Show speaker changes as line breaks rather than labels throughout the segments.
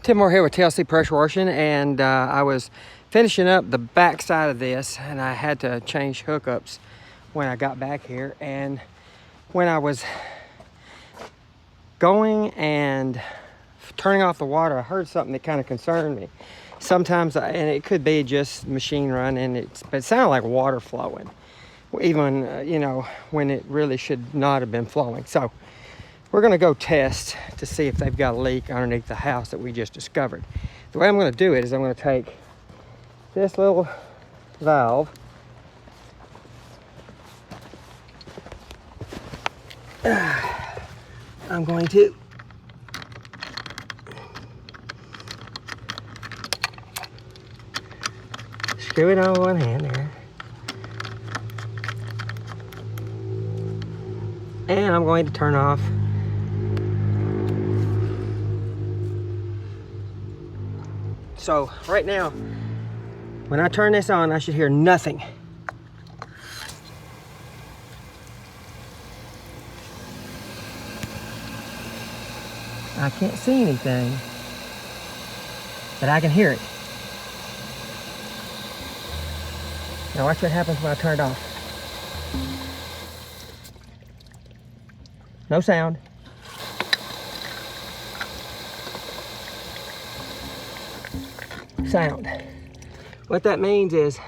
Tim Moore here with TLC Pressure Washing, and I was finishing up the back side of this, and I had to change hookups when I got back here. And when I was going and turning off the water, I heard something that kind of concerned me. Sometimes, and it could be just machine running, but it sounded like water flowing, even you know, when it really should not have been flowing. So we're gonna go test to see if they've got a leak underneath the house that we just discovered. The way I'm gonna do it is I'm gonna take this little valve, I'm going to screw it on one hand there, and I'm going to turn off So right now, when I turn this on, I should hear nothing. I can't see anything, but I can hear it. Now watch what happens when I turn it off. No sound. Sound. What that means is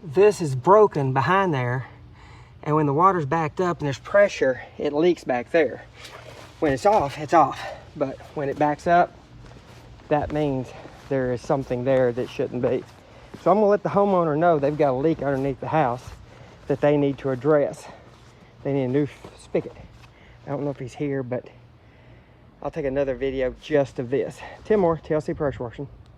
this is broken behind there, and when the water's backed up and there's pressure, it leaks back there. When it's off, but when it backs up, that means there is something there that shouldn't be. So I'm gonna let the homeowner know they've got a leak underneath the house that they need to address. They need a new spigot. I don't know if he's here, but I'll take another video just of this. Tim Moore, TLC Pressure Washing.